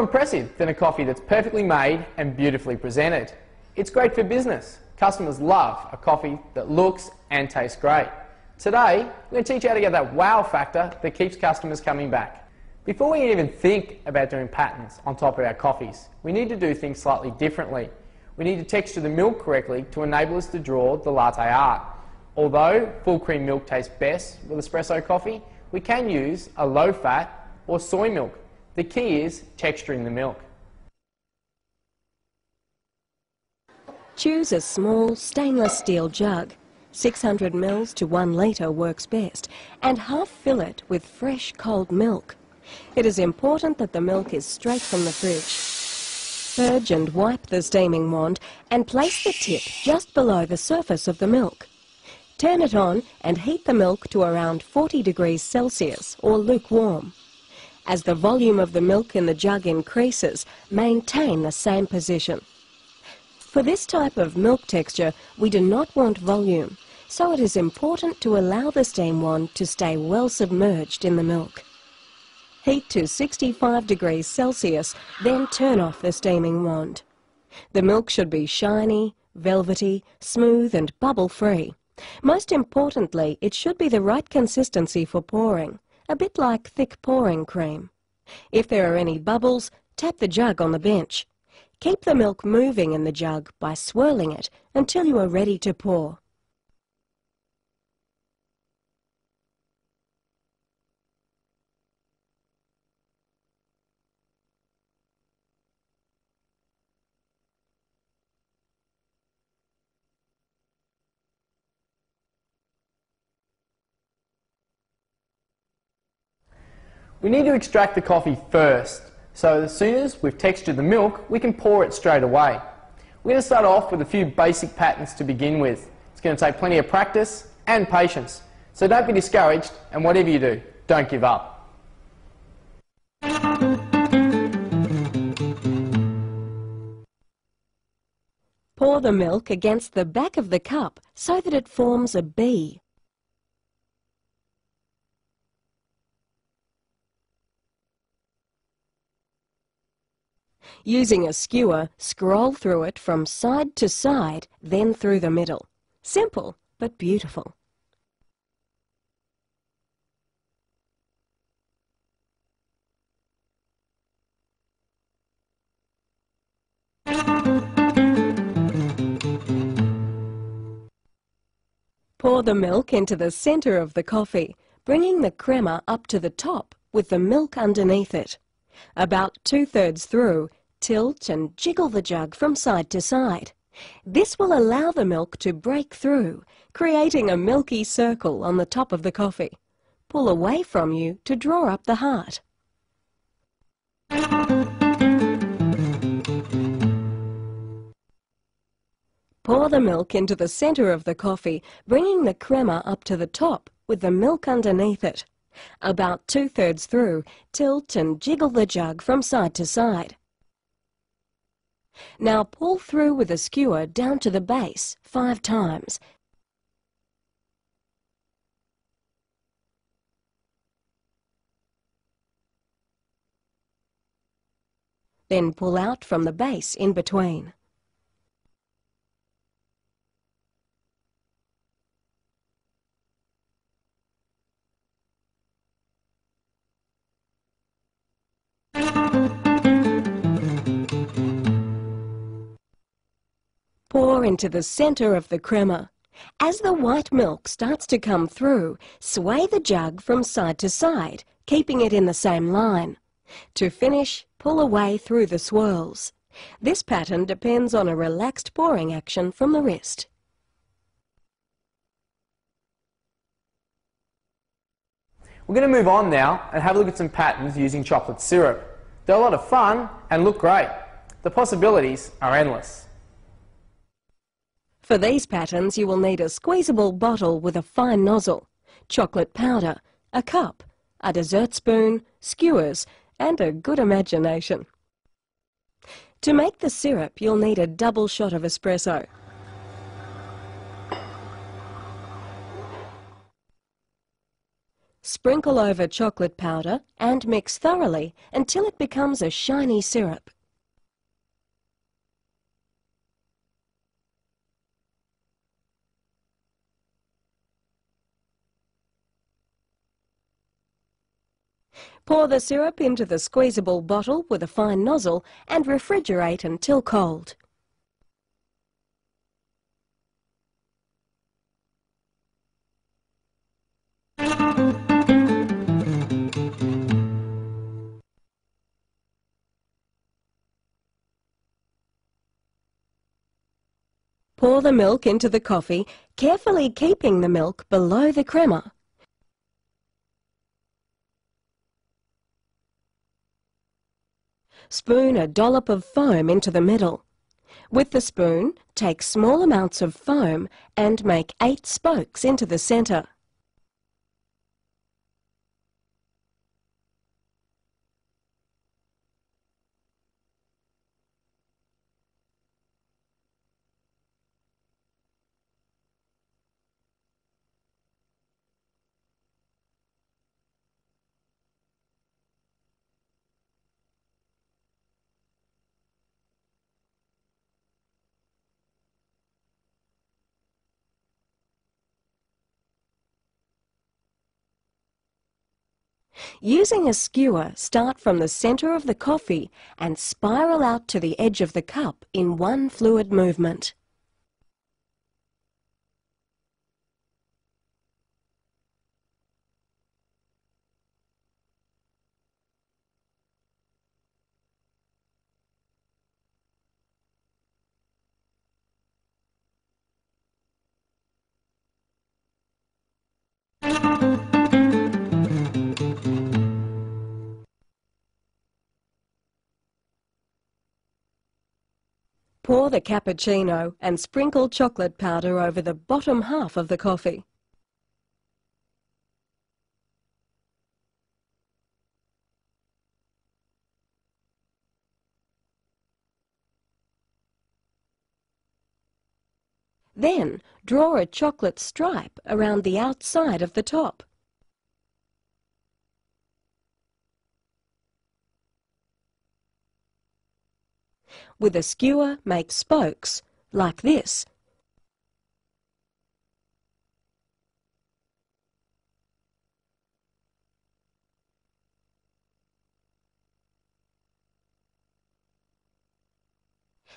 impressive than a coffee that's perfectly made and beautifully presented? It's great for business. Customers love a coffee that looks and tastes great. Today, we're going to teach you how to get that wow factor that keeps customers coming back. Before we even think about doing patterns on top of our coffees, we need to do things slightly differently. We need to texture the milk correctly to enable us to draw the latte art. Although full cream milk tastes best with espresso coffee, we can use a low-fat or soy milk. The key is texturing the milk. Choose a small stainless steel jug. 600 ml to 1 litre works best, and half fill it with fresh cold milk. It is important that the milk is straight from the fridge. Purge and wipe the steaming wand and place the tip just below the surface of the milk. Turn it on and heat the milk to around 40 degrees Celsius or lukewarm. As the volume of the milk in the jug increases, maintain the same position. For this type of milk texture, we do not want volume, so it is important to allow the steam wand to stay well submerged in the milk. Heat to 65 degrees Celsius, then turn off the steaming wand. The milk should be shiny, velvety, smooth and bubble-free. Most importantly, it should be the right consistency for pouring, a bit like thick pouring cream. If there are any bubbles, tap the jug on the bench. Keep the milk moving in the jug by swirling it until you are ready to pour. We need to extract the coffee first, so as soon as we've textured the milk, we can pour it straight away. We're going to start off with a few basic patterns to begin with. It's going to take plenty of practice and patience, so don't be discouraged, and whatever you do, don't give up. Pour the milk against the back of the cup so that it forms a B. Using a skewer, scroll through it from side to side, then through the middle. Simple, but beautiful. Pour the milk into the center of the coffee, bringing the crema up to the top with the milk underneath it. About 2/3 through, tilt and jiggle the jug from side to side. This will allow the milk to break through, creating a milky circle on the top of the coffee. Pull away from you to draw up the heart. Pour the milk into the center of the coffee, bringing the crema up to the top with the milk underneath it. About 2/3 through, tilt and jiggle the jug from side to side. Now pull through with a skewer down to the base 5 times. Then pull out from the base in between. Pour into the center of the crema. As the white milk starts to come through, sway the jug from side to side, keeping it in the same line. To finish, pull away through the swirls. This pattern depends on a relaxed pouring action from the wrist. We're going to move on now and have a look at some patterns using chocolate syrup. They're a lot of fun and look great. The possibilities are endless. For these patterns, you will need a squeezable bottle with a fine nozzle, chocolate powder, a cup, a dessert spoon, skewers, and a good imagination. To make the syrup, you'll need a double shot of espresso. Sprinkle over chocolate powder and mix thoroughly until it becomes a shiny syrup. Pour the syrup into the squeezable bottle with a fine nozzle and refrigerate until cold. Pour the milk into the coffee, carefully keeping the milk below the crema. Spoon a dollop of foam into the middle. With the spoon, take small amounts of foam and make 8 spokes into the centre. Using a skewer, start from the centre of the coffee and spiral out to the edge of the cup in one fluid movement. Pour the cappuccino and sprinkle chocolate powder over the bottom half of the coffee. Then draw a chocolate stripe around the outside of the top. With a skewer, make spokes, like this.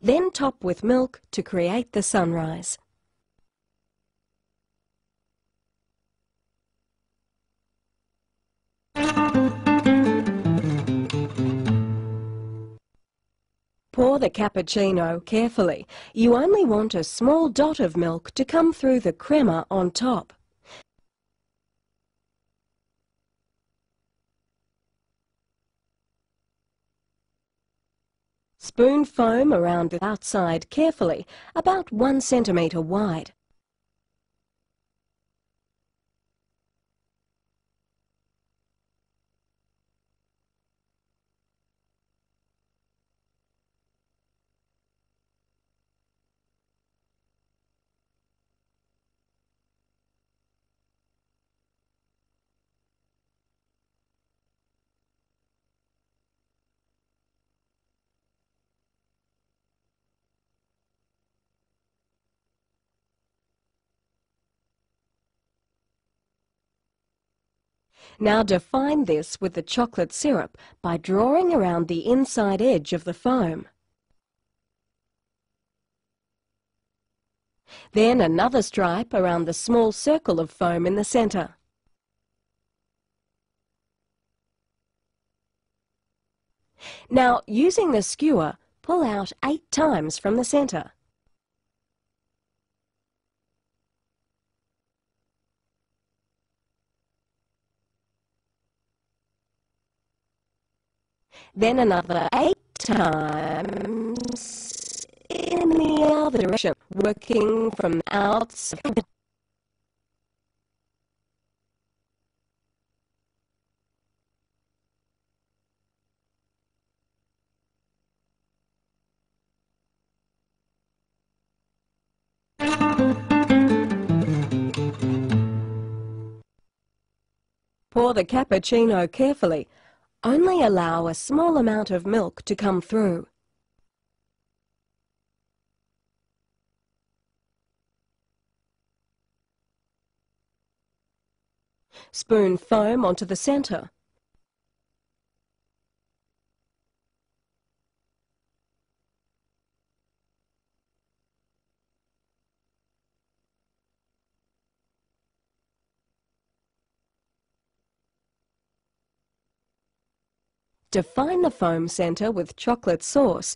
Then top with milk to create the sunrise. Pour the cappuccino carefully. You only want a small dot of milk to come through the crema on top. Spoon foam around the outside carefully, about 1 centimetre wide. Now define this with the chocolate syrup by drawing around the inside edge of the foam. Then another stripe around the small circle of foam in the centre. Now, using the skewer, pull out 8 times from the centre. Then another 8 times in the other direction, working from the outside. Pour the cappuccino carefully. Only allow a small amount of milk to come through. Spoon foam onto the centre. Define the foam centre with chocolate sauce.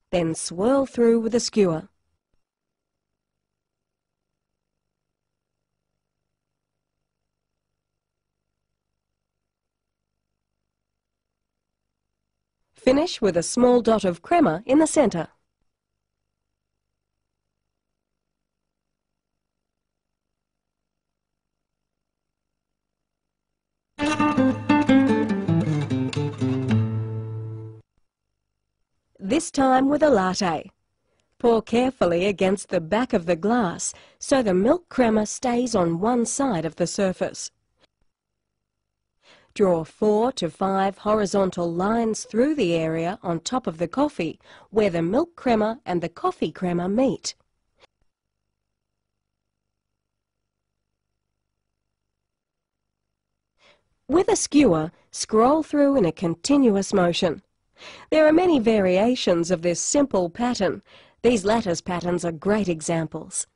Then swirl through with a skewer. Finish with a small dot of crema in the centre. This time with a latte. Pour carefully against the back of the glass so the milk crema stays on one side of the surface. Draw 4 to 5 horizontal lines through the area on top of the coffee where the milk crema and the coffee crema meet. With a skewer, scroll through in a continuous motion. There are many variations of this simple pattern. These lattice patterns are great examples.